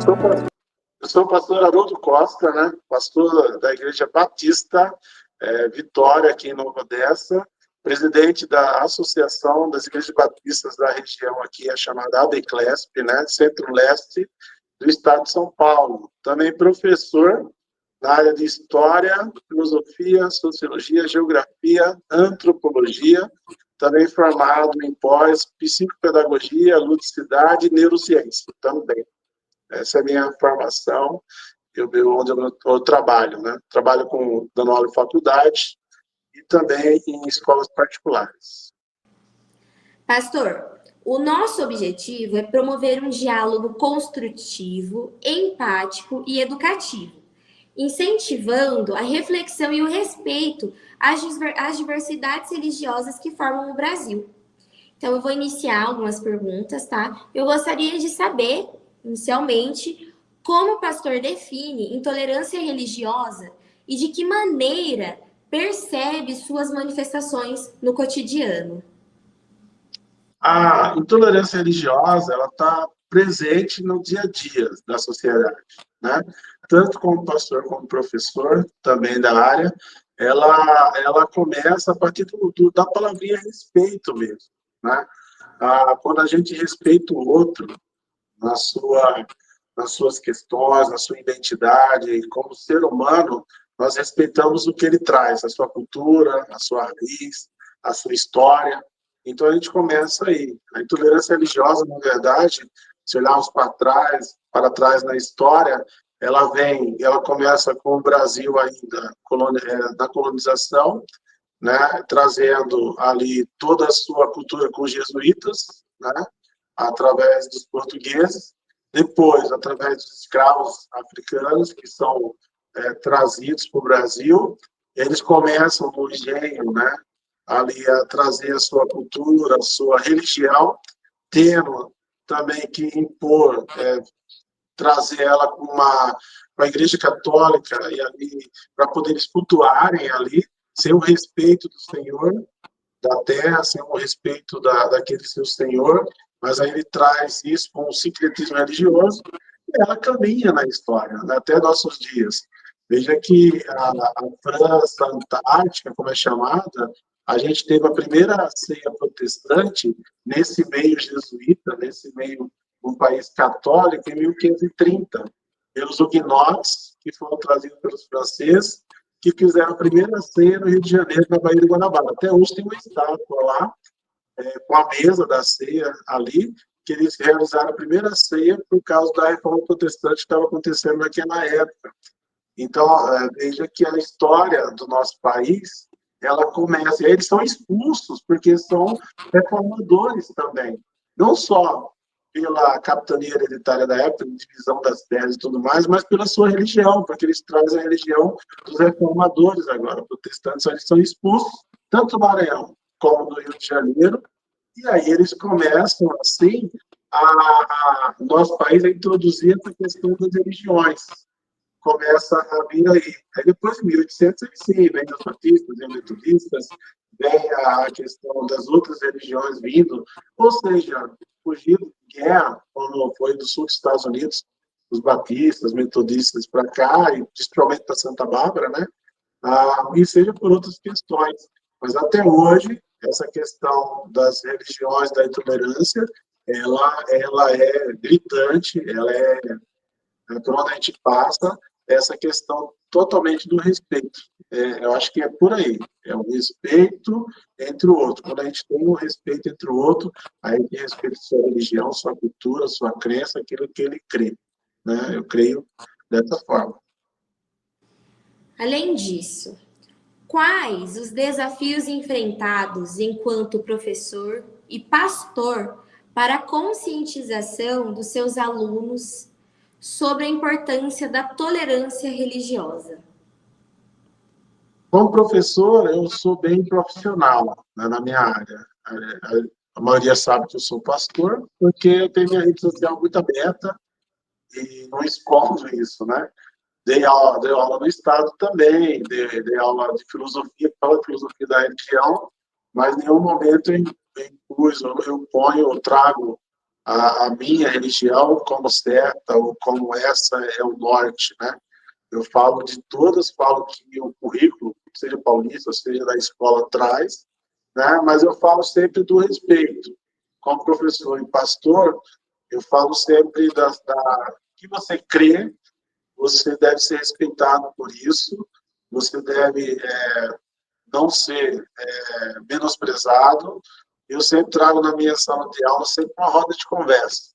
Eu sou o pastor Haroldo Costa, né? Pastor da Igreja Batista Vitória, aqui em Nova Odessa, presidente da Associação das Igrejas Batistas da região aqui, a chamada ABECLESP, né? Centro-Leste do Estado de São Paulo. Também professor na área de História, Filosofia, Sociologia, Geografia, Antropologia, também formado em Psicopedagogia, Ludicidade e Neurociência, também. Essa é a minha formação, onde eu trabalho, né? Trabalho dando aula em faculdade e também em escolas particulares. Pastor, o nosso objetivo é promover um diálogo construtivo, empático e educativo, incentivando a reflexão e o respeito às diversidades religiosas que formam o Brasil. Então, eu vou iniciar algumas perguntas, tá? Eu gostaria de saber, inicialmente, como o pastor define intolerância religiosa e de que maneira percebe suas manifestações no cotidiano. A intolerância religiosa, ela está presente no dia a dia da sociedade, né? Tanto como pastor como professor, também da área, ela começa a partir da palavrinha respeito mesmo, né? Quando a gente respeita o outro nas suas questões, na sua identidade, como ser humano, nós respeitamos o que ele traz, a sua cultura, a sua raiz, a sua história. Então, a gente começa aí. A intolerância religiosa, na verdade, se olharmos para trás na história, ela começa com o Brasil ainda da colonização, né, trazendo ali toda a sua cultura com os jesuítas, né, através dos portugueses, depois, através dos escravos africanos, que são trazidos para o Brasil, eles começam no engenho, né, ali a trazer a sua cultura, a sua religião, tendo também que impor, trazer ela para a Igreja Católica, e ali, para poder eles cultuarem ali, sem o respeito do Senhor da terra, sem o respeito daquele seu Senhor, mas aí ele traz isso com um sincretismo religioso, e ela caminha na história, né, até nossos dias. Veja que a França Antártica, como é chamada, a gente teve a primeira ceia protestante nesse meio jesuíta, nesse meio, um país católico, em 1530, pelos huguenotes, que foram trazidos pelos franceses, que fizeram a primeira ceia no Rio de Janeiro, na Baía de Guanabara. Até hoje tem uma estátua lá, com a mesa da ceia ali, que eles realizaram a primeira ceia por causa da reforma protestante que estava acontecendo naquela época. Então, veja que a história do nosso país, ela começa, e eles são expulsos, porque são reformadores também, não só pela capitania hereditária da época, divisão das terras e tudo mais, mas pela sua religião, porque eles trazem a religião dos reformadores agora, protestantes, eles são expulsos, tanto do Maranhão como do Rio de Janeiro, e aí eles começam, assim, nosso país a introduzir essa questão das religiões, começa a vir aí. Aí depois, em 1800, sim, vem os batistas, vem os metodistas, vem a questão das outras religiões vindo, ou seja, fugindo de guerra, como foi do sul dos Estados Unidos, os batistas, metodistas para cá, e principalmente para Santa Bárbara, né? E seja por outras questões. Mas até hoje, essa questão das religiões, da intolerância, ela é gritante, por onde a gente passa, essa questão totalmente do respeito. Eu acho que é por aí, é o respeito entre o outro. Quando a gente tem um respeito entre o outro, aí tem respeito à sua religião, sua cultura, sua crença, aquilo que ele crê. Né? Eu creio dessa forma. Além disso, quais os desafios enfrentados enquanto professor e pastor para a conscientização dos seus alunos sobre a importância da tolerância religiosa? Como professor, eu sou bem profissional, né, na minha área. A maioria sabe que eu sou pastor, porque eu tenho minha rede social muito aberta e não escondo isso, né? Dei aula no Estado também, dei aula de filosofia, fala de filosofia da religião, mas em nenhum momento eu trago a minha religião como certa ou como essa é o norte, né? Eu falo de todas, falo que o currículo, seja paulista, seja da escola, traz, né? Mas eu falo sempre do respeito. Como professor e pastor, eu falo sempre que você crê, você deve ser respeitado por isso, você deve não ser menosprezado. Eu sempre trago na minha sala de aula sempre uma roda de conversa,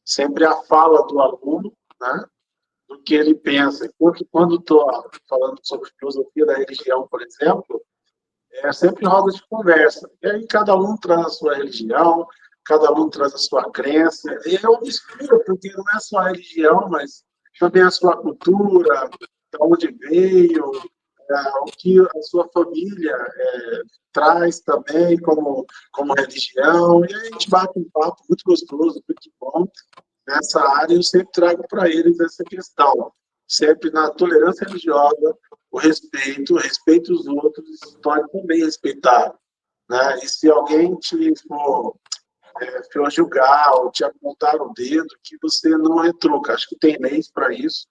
sempre a fala do aluno, né? Do que ele pensa. Porque quando estou falando sobre filosofia da religião, por exemplo, é sempre roda de conversa. E aí cada um traz a sua religião, cada um traz a sua crença. E é uma mistura, porque não é só a religião, mas também a sua cultura, de onde veio, o que a sua família traz também como religião. E aí a gente bate um papo muito gostoso, muito bom nessa área. Eu sempre trago para eles essa questão, sempre na tolerância religiosa, o respeito os outros, e se torne também respeitado, né? E se alguém te for julgar ou te apontar o dedo, que você não retruca. Acho que tem leis para isso,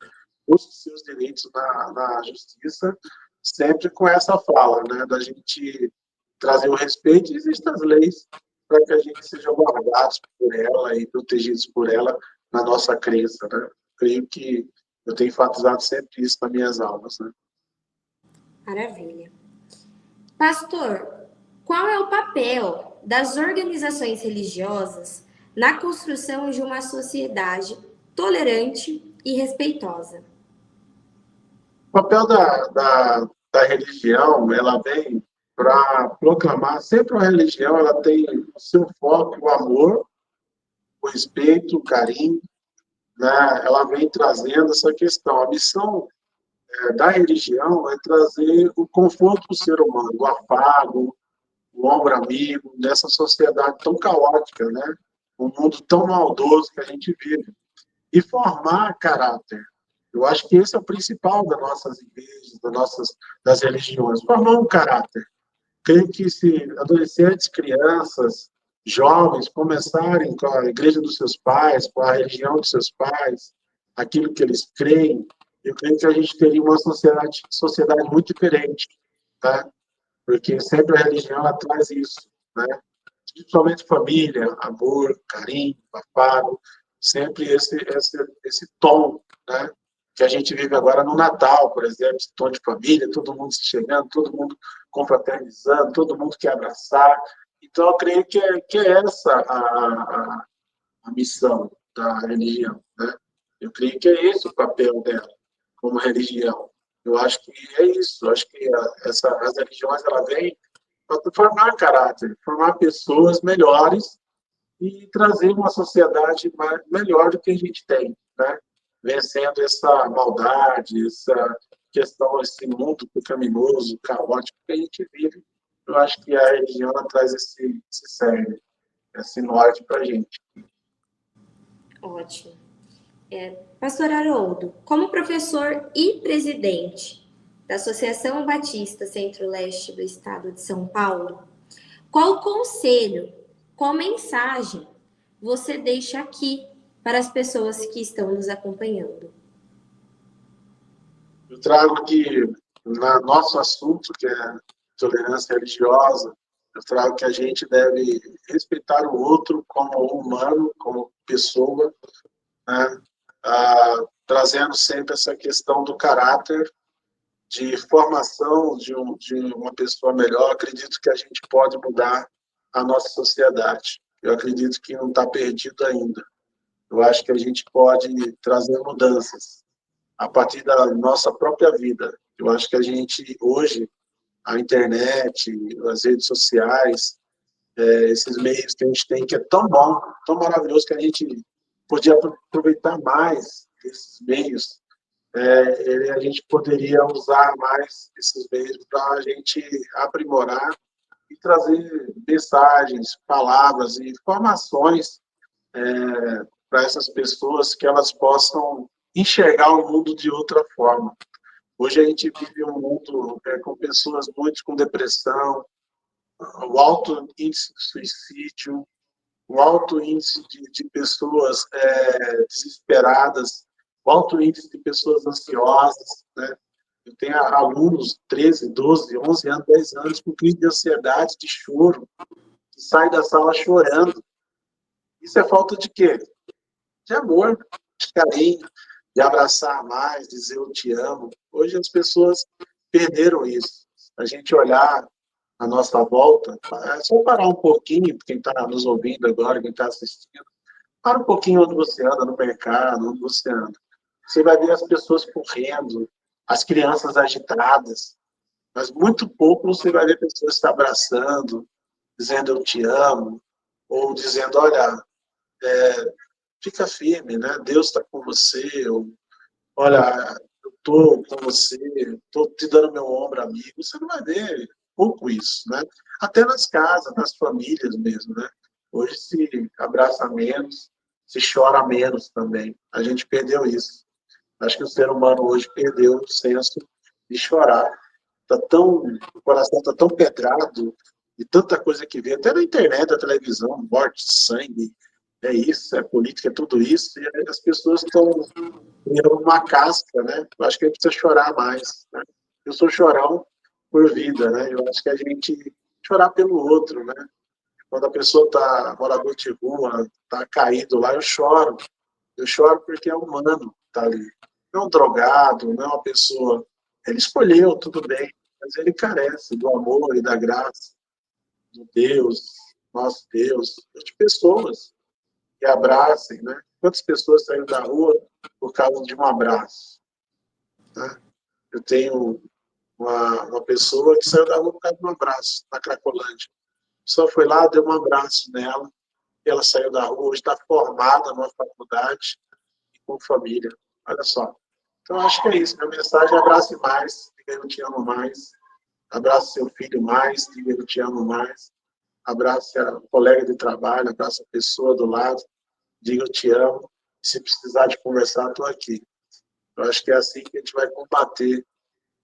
os seus direitos na justiça, sempre com essa fala, né? Da gente trazer o respeito. E existem as leis para que a gente seja guardados por ela e protegidos por ela na nossa crença, né? Creio que eu tenho enfatizado sempre isso nas minhas aulas, né? Maravilha. Pastor, qual é o papel das organizações religiosas na construção de uma sociedade tolerante e respeitosa? O papel da religião, ela vem para proclamar, sempre a religião, ela tem o seu foco, o amor, o respeito, o carinho, né? Ela vem trazendo essa questão. A missão da religião é trazer o conforto do ser humano, o afago, o ombro amigo, nessa sociedade tão caótica, né? Um mundo tão maldoso que a gente vive. E formar caráter. Eu acho que esse é o principal das nossas igrejas, das religiões, formar um caráter. Creio que se adolescentes, crianças, jovens começarem com a igreja dos seus pais, com a religião dos seus pais, aquilo que eles creem, eu creio que a gente teria uma sociedade muito diferente, tá? Porque sempre a religião ela traz isso, né? Principalmente família, amor, carinho, afago, sempre esse tom, né? Que a gente vive agora no Natal, por exemplo, esse tom de família, todo mundo se chegando, todo mundo confraternizando, todo mundo quer abraçar. Então, eu creio que é essa a missão da religião, né? Eu creio que é esse o papel dela, como religião. Eu acho que é isso. Eu acho que as religiões ela vêm para formar caráter, formar pessoas melhores e trazer uma sociedade melhor do que a gente tem, né? Vencendo essa maldade, essa questão, esse mundo pecaminoso, caótico que a gente vive. Eu acho que a religião traz esse cerne, esse norte para a gente. Ótimo. Pastor Haroldo, como professor e presidente da Associação Batista Centro-Leste do Estado de São Paulo, qual conselho, qual mensagem você deixa aqui para as pessoas que estão nos acompanhando? Eu trago que, no nosso assunto, que é tolerância religiosa, eu trago que a gente deve respeitar o outro como humano, como pessoa, né? Trazendo sempre essa questão do caráter, de formação de uma pessoa melhor. Acredito que a gente pode mudar a nossa sociedade. Eu acredito que não está perdido ainda. Eu acho que a gente pode trazer mudanças a partir da nossa própria vida. Eu acho que a gente, hoje, a internet, as redes sociais, esses meios que a gente tem, que é tão bom, tão maravilhoso, que a gente podia aproveitar mais esses meios, a gente poderia usar mais esses meios para a gente aprimorar e trazer mensagens, palavras e informações para essas pessoas que elas possam enxergar o mundo de outra forma. Hoje a gente vive um mundo com pessoas muito com depressão, o alto índice de suicídio, o alto índice de pessoas desesperadas, o alto índice de pessoas ansiosas, né? Eu tenho alunos 13, 12, 11 anos, 10 anos com crise de ansiedade, de choro, que sai da sala chorando. Isso é falta de quê? De amor, de carinho, de abraçar mais, dizer eu te amo. Hoje as pessoas perderam isso. A gente olhar a nossa volta, é só parar um pouquinho, quem está nos ouvindo agora, quem está assistindo, para um pouquinho onde você anda, no mercado, onde você anda. Você vai ver as pessoas correndo, as crianças agitadas, mas muito pouco você vai ver pessoas se abraçando, dizendo eu te amo, ou dizendo, olha, fica firme, né? Deus está com você, ou, olha, eu estou com você, estou te dando meu ombro, amigo. Você não vai ver pouco isso, né? Até nas casas, nas famílias mesmo, né? Hoje se abraça menos, se chora menos também. A gente perdeu isso. Acho que o ser humano hoje perdeu o senso de chorar. O coração está tão pedrado de tanta coisa que vê, até na internet, na televisão, morte, sangue, é isso, é política, é tudo isso, e as pessoas estão criando uma casca, né? Eu acho que a gente precisa chorar mais, né? Eu sou chorão por vida, né? Eu acho que a gente chorar pelo outro, né? Quando a pessoa está morador de rua, está caído lá, eu choro. Eu choro porque é humano estar ali. Não é um drogado, não é uma pessoa. Ele escolheu, tudo bem, mas ele carece do amor e da graça do Deus, nosso Deus, de pessoas que abracem, né? Quantas pessoas saíram da rua por causa de um abraço? Né? Eu tenho uma pessoa que saiu da rua por causa de um abraço, na Cracolândia. A pessoa foi lá, deu um abraço nela, e ela saiu da rua, hoje está formada numa faculdade e com família. Olha só. Então, acho que é isso. Minha mensagem é abrace mais, diga eu te amo mais. Abrace seu filho mais, diga eu te amo mais. Abrace a colega de trabalho, abrace a pessoa do lado, diga eu te amo. E se precisar de conversar, estou aqui. Eu acho que é assim que a gente vai combater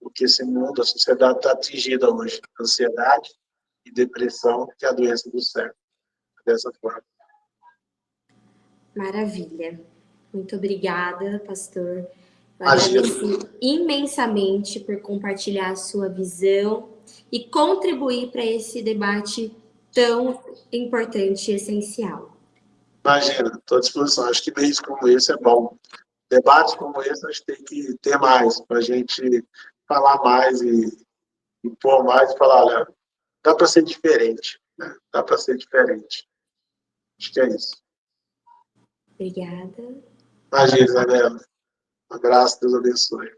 o que esse mundo, a sociedade está atingida hoje. Ansiedade e depressão, que é a doença do século. Dessa forma. Maravilha. Muito obrigada, pastor. Eu Imagina. agradeço imensamente por compartilhar a sua visão e contribuir para esse debate tão importante e essencial. Imagina, estou à disposição. Acho que meios como esse é bom. Debates como esse a gente tem que ter mais, para a gente falar mais e pôr mais e falar, olha, dá para ser diferente, né? Dá para ser diferente. Acho que é isso. Obrigada. Imagina, Isabela. Um abraço, Deus abençoe.